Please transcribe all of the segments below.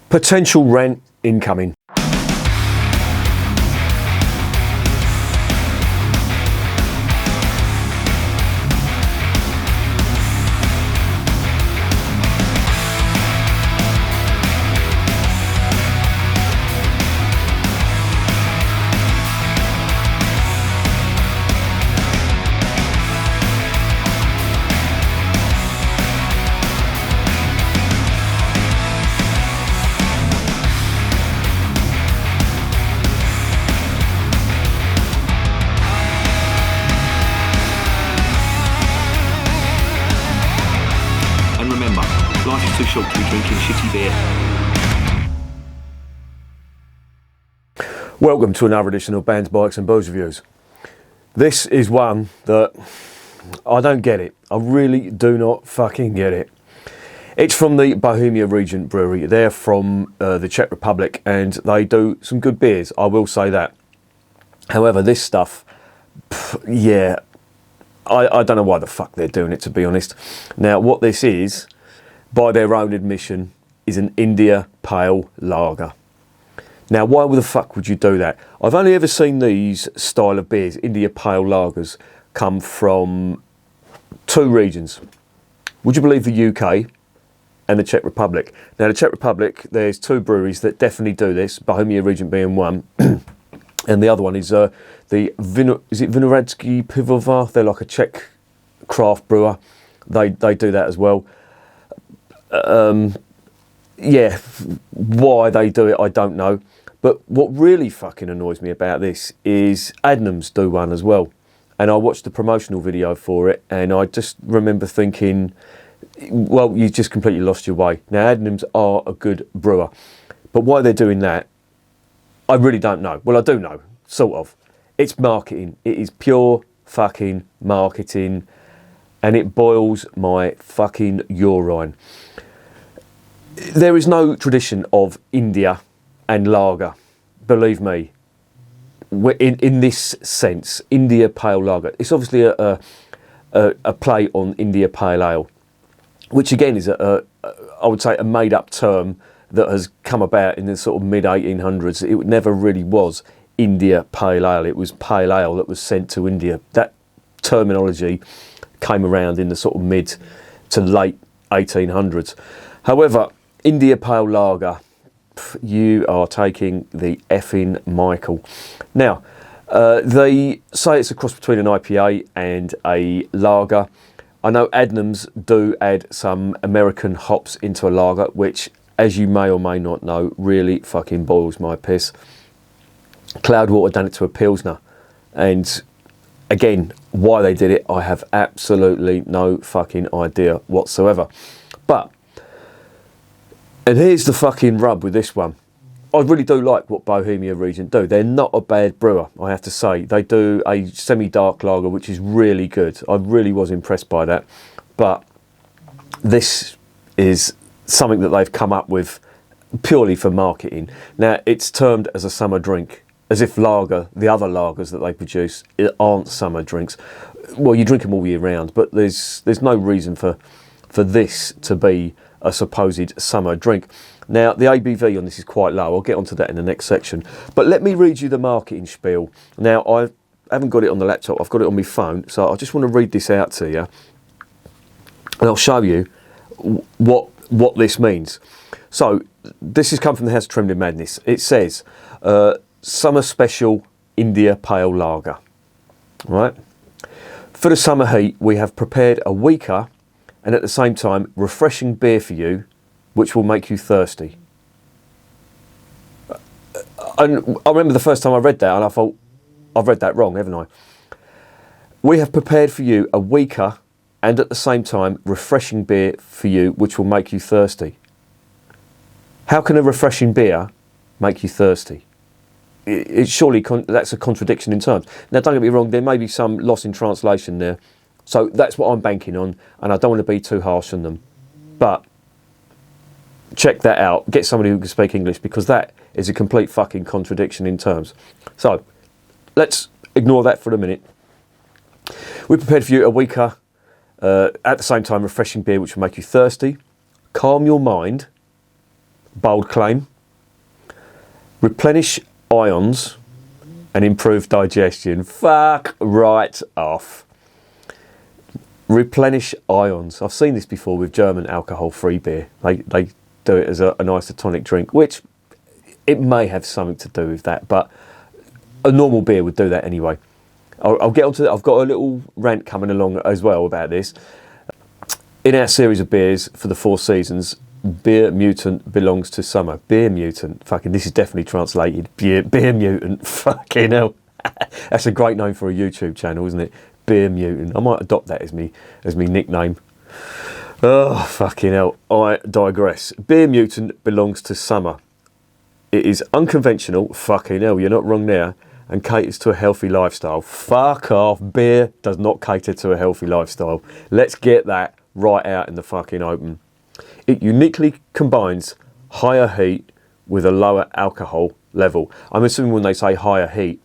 Potential rent incoming. Life is too short to be drinking shitty beer. Welcome to another edition of Bands, Bikes and Booze Reviews. This is one that I don't get it. I really do not fucking get it. It's from the Bohemia Regent Brewery. They're from the Czech Republic and they do some good beers, I will say that. However, this stuff, I don't know why the fuck they're doing it, to be honest. Now, what this is, by their own admission, is an India Pale Lager. Now, why the fuck would you do that? I've only ever seen these style of beers, India Pale Lagers, come from two regions. Would you believe the UK and the Czech Republic? Now, the Czech Republic, there's two breweries that definitely do this, Bohemia Regent being one, and the other one is the Vinohradsky Pivovar? They're like a Czech craft brewer. They do that as well. Why they do it, I don't know. But what really fucking annoys me about this is Adnams do one as well. And I watched the promotional video for it and I just remember thinking, well, you just completely lost your way. Now, Adnams are a good brewer. But why they're doing that, I really don't know. Well, I do know, sort of. It's marketing. It is pure fucking marketing. And it boils my fucking urine. There is no tradition of India and lager, believe me. In this sense, India Pale Lager. It's obviously a play on India Pale Ale, which again is I would say a made-up term that has come about in the sort of mid-1800s. It never really was India Pale Ale. It was Pale Ale that was sent to India. That terminology came around in the sort of mid to late 1800s. However, India Pale Lager, you are taking the effing Michael. Now, they say it's a cross between an IPA and a lager. I know Adnams do add some American hops into a lager, which, as you may or may not know, really fucking boils my piss. Cloudwater done it to a Pilsner, and again, why they did it, I have absolutely no fucking idea whatsoever. But, and here's the fucking rub with this one. I really do like what Bohemia Regent do. They're not a bad brewer, I have to say. They do a semi-dark lager, which is really good. I really was impressed by that. But this is something that they've come up with purely for marketing. Now, it's termed as a summer drink, as if lager, the other lagers that they produce, aren't summer drinks. Well, you drink them all year round, but there's no reason for this to be a supposed summer drink. Now, the ABV on this is quite low. I'll get onto that in the next section. But let me read you the marketing spiel. Now, I haven't got it on the laptop. I've got it on my phone. So I just want to read this out to you. And I'll show you what this means. So, this has come from the House of Trembling Madness. It says, Summer Special India Pale Lager. Right? For the summer heat, we have prepared a weaker and at the same time refreshing beer for you, which will make you thirsty. And I remember the first time I read that and I thought, I've read that wrong, haven't I? We have prepared for you a weaker and at the same time refreshing beer for you, which will make you thirsty. How can a refreshing beer make you thirsty? Surely that's a contradiction in terms. Now, don't get me wrong, there may be some loss in translation there. So that's what I'm banking on, and I don't want to be too harsh on them. But check that out. Get somebody who can speak English, because that is a complete fucking contradiction in terms. So let's ignore that for a minute. We prepared for you a weaker, at the same time refreshing beer which will make you thirsty, calm your mind, Bold claim. Replenish ions and improve digestion. Fuck right off. Replenish ions. I've seen this before with German alcohol-free beer. They do it as an isotonic drink, which it may have something to do with that, but a normal beer would do that anyway. I'll get onto that. I've got a little rant coming along as well about this. In our series of beers for the 4 seasons, Beer Mutant belongs to summer. Beer Mutant. Fucking, this is definitely translated. Beer Mutant. Fucking hell. That's a great name for a YouTube channel, isn't it? Beer Mutant. I might adopt that as me nickname. Oh, fucking hell. I digress. Beer Mutant belongs to summer. It is unconventional. Fucking hell, you're not wrong there. And caters to a healthy lifestyle. Fuck off. Beer does not cater to a healthy lifestyle. Let's get that right out in the fucking open. It uniquely combines higher heat with a lower alcohol level. I'm assuming when they say higher heat,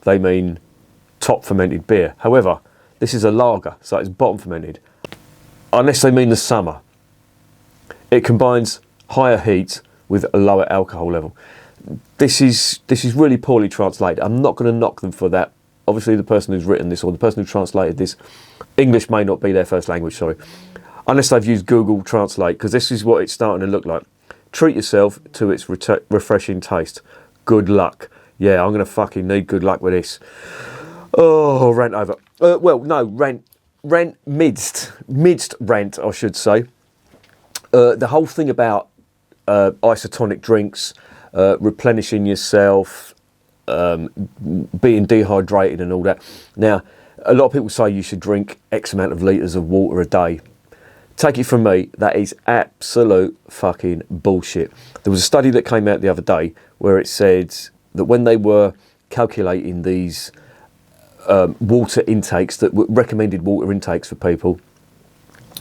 they mean top fermented beer. However, this is a lager, so it's bottom fermented. Unless they mean the summer. It combines higher heat with a lower alcohol level. This is really poorly translated. I'm not going to knock them for that. Obviously, the person who's written this or the person who translated this, English may not be their first language, sorry. Unless they've used Google Translate, because this is what it's starting to look like. Treat yourself to its refreshing taste. Good luck. Yeah, I'm going to fucking need good luck with this. Oh, rant over. Midst rant, I should say. The whole thing about isotonic drinks, replenishing yourself, being dehydrated and all that. Now, a lot of people say you should drink X amount of litres of water a day. Take it from me, that is absolute fucking bullshit. There was a study that came out the other day where it said that when they were calculating these water intakes, that were recommended water intakes for people,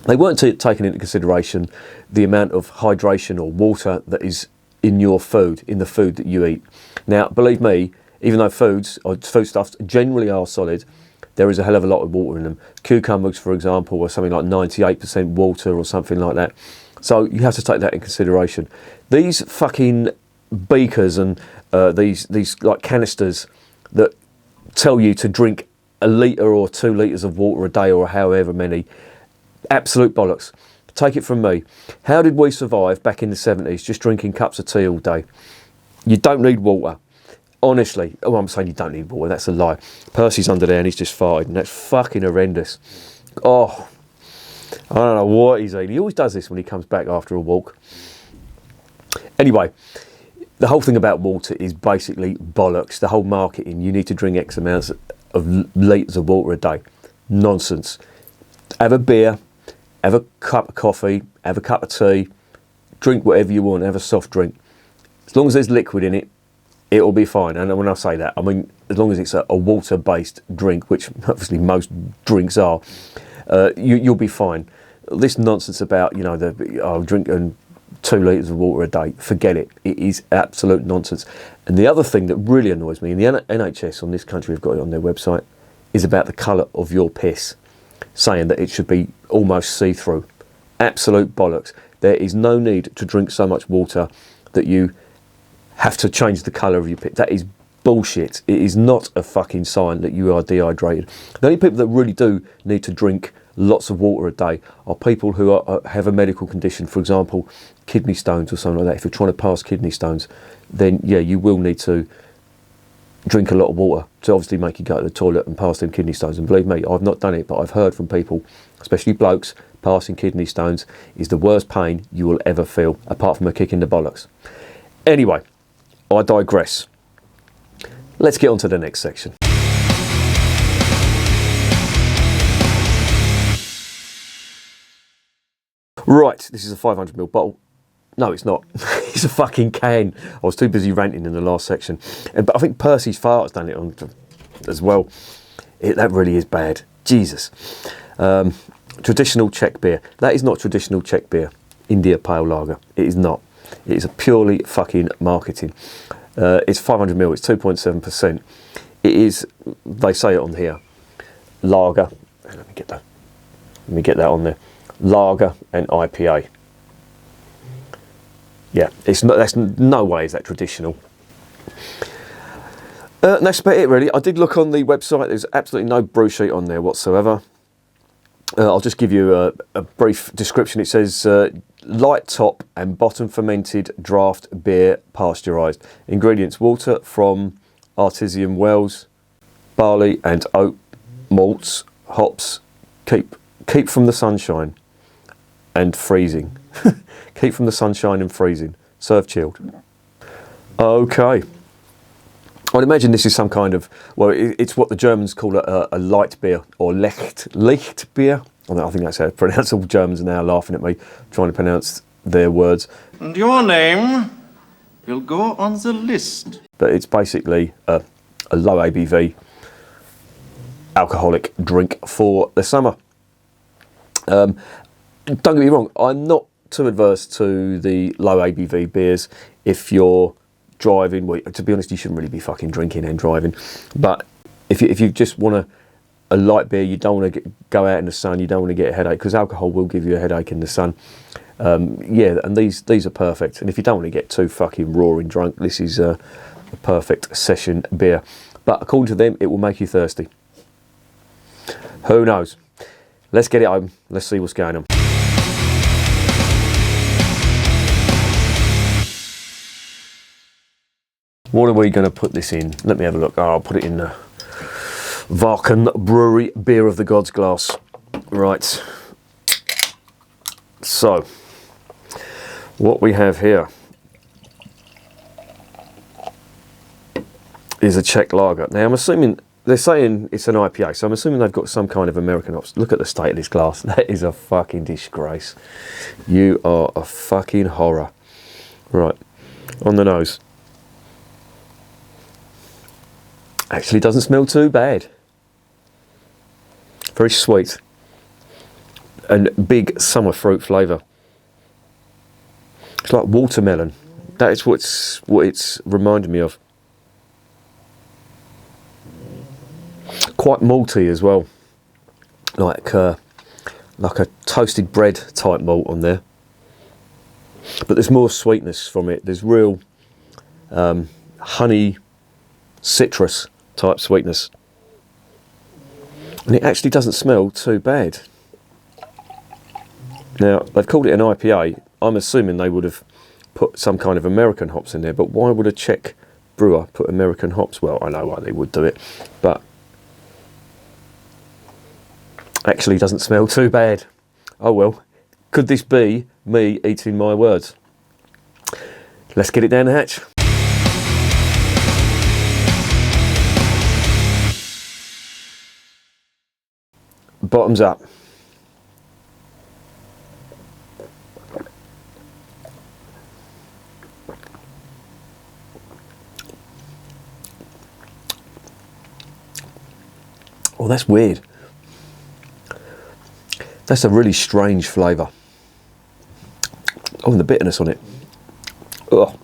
they weren't taking into consideration the amount of hydration or water that is in your food, in the food that you eat. Now, believe me, even though foodstuffs generally are solid, there is a hell of a lot of water in them. Cucumbers, for example, are something like 98% water or something like that. So you have to take that in consideration. These fucking beakers and these like canisters that tell you to drink 1 litre or 2 litres of water a day or however many, absolute bollocks. Take it from me. How did we survive back in the 70s just drinking cups of tea all day? You don't need water. Honestly, I'm saying you don't need water, that's a lie. Percy's under there and he's just farted, and that's fucking horrendous. Oh, I don't know what he's eating. He always does this when he comes back after a walk. Anyway, the whole thing about water is basically bollocks. The whole marketing, you need to drink X amounts of litres of water a day. Nonsense. Have a beer, have a cup of coffee, have a cup of tea, drink whatever you want, have a soft drink. As long as there's liquid in it, it'll be fine. And when I say that, I mean as long as it's a water-based drink, which obviously most drinks are, you'll be fine. This nonsense about, drinking 2 litres of water a day, forget it. It is absolute nonsense. And the other thing that really annoys me, and the NHS on this country have got it on their website, is about the colour of your piss, saying that it should be almost see-through. Absolute bollocks. There is no need to drink so much water that you have to change the colour of your piss. That is bullshit. It is not a fucking sign that you are dehydrated. The only people that really do need to drink lots of water a day are people who have a medical condition, for example, kidney stones or something like that. If you're trying to pass kidney stones, then yeah, you will need to drink a lot of water to obviously make you go to the toilet and pass them kidney stones. And believe me, I've not done it, but I've heard from people, especially blokes, passing kidney stones is the worst pain you will ever feel, apart from a kick in the bollocks. Anyway, I digress. Let's get on to the next section. Right, this is a 500ml bottle. No, it's not. It's a fucking can. I was too busy ranting in the last section. But I think Percy's fart has done it on as well. That really is bad. Jesus. Traditional Czech beer. That is not traditional Czech beer. India Pale Lager. It is not. It is a purely fucking marketing. It's 500ml. It's 2.7%. It is, they say it on here, lager. Let me get that on there. Lager and IPA. Yeah, it's not. That's no way is that traditional. That's about it, really. I did look on the website. There's absolutely no brew sheet on there whatsoever. I'll just give you a brief description. It says light top and bottom fermented draft beer, pasteurised. Ingredients: water from artesian wells, barley and oat malts, hops. Keep from the sunshine and freezing. Keep from the sunshine and freezing. Serve chilled. Okay. I'd imagine this is some kind of, well, it's what the Germans call a light beer, or Licht beer. I think that's how it's pronounced. All Germans are now laughing at me, trying to pronounce their words. And your name will go on the list. But it's basically a low ABV alcoholic drink for the summer. Don't get me wrong, I'm not too adverse to the low ABV beers if you're driving. Well, to be honest, you shouldn't really be fucking drinking and driving. But if you just want a light beer, you don't want to go out in the sun, you don't want to get a headache, because alcohol will give you a headache in the sun. Yeah, and these are perfect. And if you don't want to get too fucking roaring drunk, this is a perfect session beer. But according to them, it will make you thirsty. Who knows? Let's get it home. Let's see what's going on. What are we going to put this in? Let me have a look. Oh, I'll put it in the Varken Brewery Beer of the Gods glass. Right. So, what we have here is a Czech lager. Now, I'm assuming, they're saying it's an IPA, so I'm assuming they've got some kind of American hops. Look at the state of this glass. That is a fucking disgrace. You are a fucking horror. Right. On the nose. Actually doesn't smell too bad. Very sweet. And big summer fruit flavour. It's like watermelon. That is what it's reminded me of. Quite malty as well. Like a toasted bread type malt on there. But there's more sweetness from it. There's real honey, citrus type sweetness, and it actually doesn't smell too bad. Now, they've called it an IPA. I'm assuming they would have put some kind of American hops in there, but why would a Czech brewer put American hops? Well, I know why they would do it, but actually doesn't smell too bad. Oh well, could this be me eating my words? Let's get it down the hatch. Bottoms up. Oh, that's weird. That's a really strange flavour. Oh, and the bitterness on it. Ugh.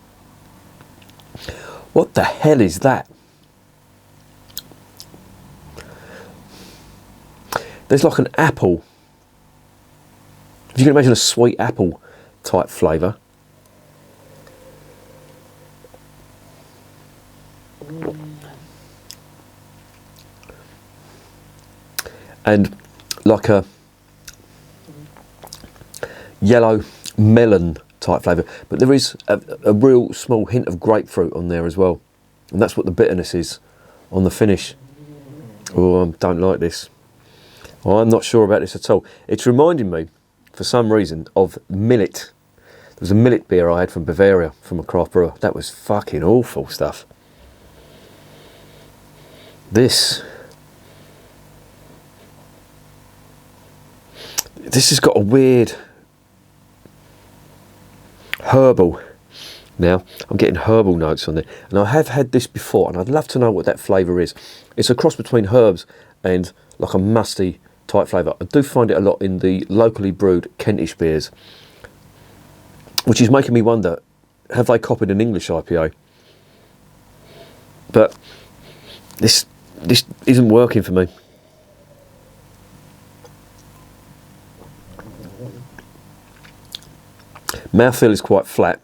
What the hell is that? There's like an apple. If you can imagine a sweet apple type flavour. And like a yellow melon type flavour. But there is a real small hint of grapefruit on there as well. And that's what the bitterness is on the finish. Oh, I don't like this. I'm not sure about this at all. It's reminding me, for some reason, of millet. There was a millet beer I had from Bavaria, from a craft brewer. That was fucking awful stuff. This has got a weird herbal. Now, I'm getting herbal notes on there. And I have had this before, and I'd love to know what that flavour is. It's a cross between herbs and like a musty type flavour. I do find it a lot in the locally brewed Kentish beers, which is making me wonder, have they copied an English IPA? But this isn't working for me. Mouthfeel is quite flat.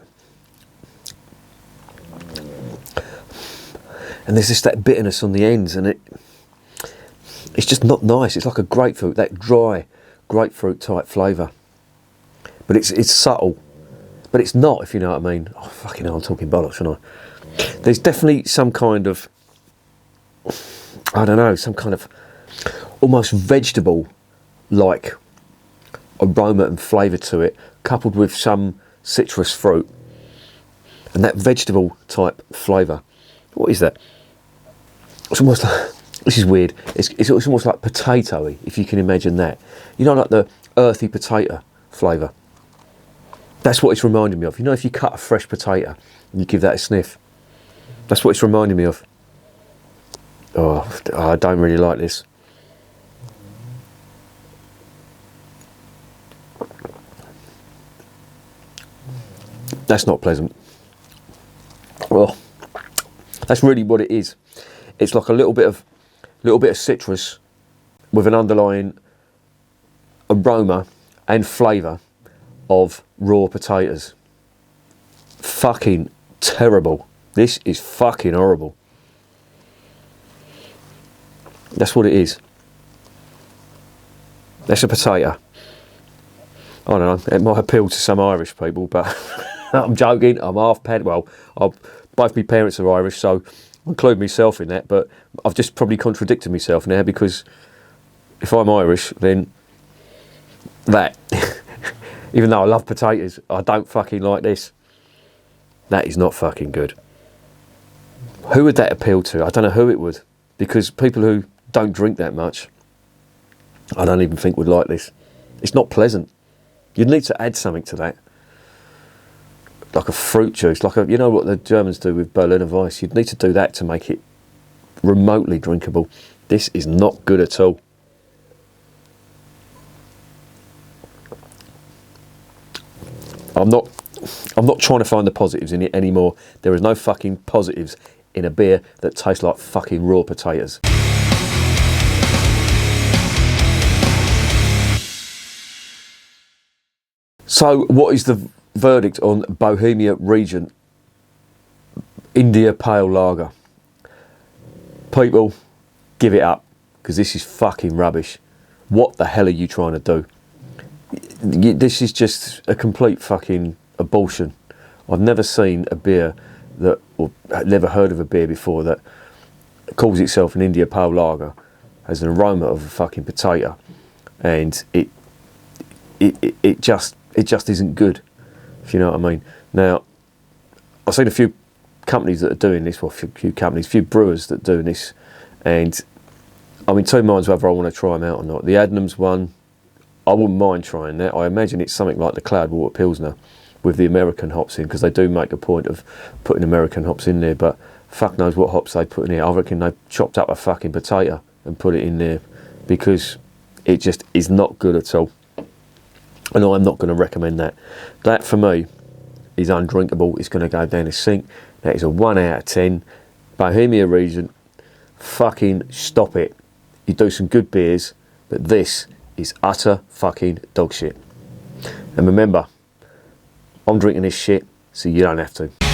and there's just that bitterness on the ends, and it's just not nice. It's like a grapefruit, that dry grapefruit type flavour. But it's subtle. But it's not, if you know what I mean. Oh, fucking hell, I'm talking bollocks, aren't I? There's definitely some kind of, I don't know, some kind of almost vegetable-like aroma and flavour to it, coupled with some citrus fruit. And that vegetable type flavour. What is that? It's almost like, this is weird, it's almost like potatoey, if you can imagine that. You know, like the earthy potato flavour. That's what it's reminding me of. You know, if you cut a fresh potato and you give that a sniff, that's what it's reminding me of. Oh, I don't really like this. That's not pleasant. Well, that's really what it is. It's like a little bit of citrus with an underlying aroma and flavour of raw potatoes. Fucking terrible. This is fucking horrible. That's what it is. That's a potato. I don't know, it might appeal to some Irish people, but I'm joking, I'm half well, both my parents are Irish, so I include myself in that, but I've just probably contradicted myself now, because if I'm Irish, then that, even though I love potatoes, I don't fucking like this. That is not fucking good. Who would that appeal to? I don't know who it would, because people who don't drink that much, I don't even think would like this. It's not pleasant. You'd need to add something to that. Like a fruit juice, like you know what the Germans do with Berliner Weiss? You'd need to do that to make it remotely drinkable. This is not good at all. I'm not trying to find the positives in it anymore. There is no fucking positives in a beer that tastes like fucking raw potatoes. So, what is the verdict on Bohemia Regent India Pale Lager? People, give it up, because this is fucking rubbish. What the hell are you trying to do? This is just a complete fucking abortion. I've never seen a beer that, or never heard of a beer before that calls itself an India Pale Lager, has an aroma of a fucking potato, and it just isn't good, if you know what I mean. Now, I've seen a few companies that are doing this, well, a few brewers that are doing this, and I'm in two minds whether I want to try them out or not. The Adnams one, I wouldn't mind trying that. I imagine it's something like the Cloudwater Pilsner with the American hops in, because they do make a point of putting American hops in there, but fuck knows what hops they put in there. I reckon they chopped up a fucking potato and put it in there, because it just is not good at all. And I'm not going to recommend that. That for me is undrinkable. It's going to go down the sink. That is a 1 out of 10. Bohemia Regent, fucking stop it. You do some good beers, but this is utter fucking dog shit. And remember, I'm drinking this shit, so you don't have to.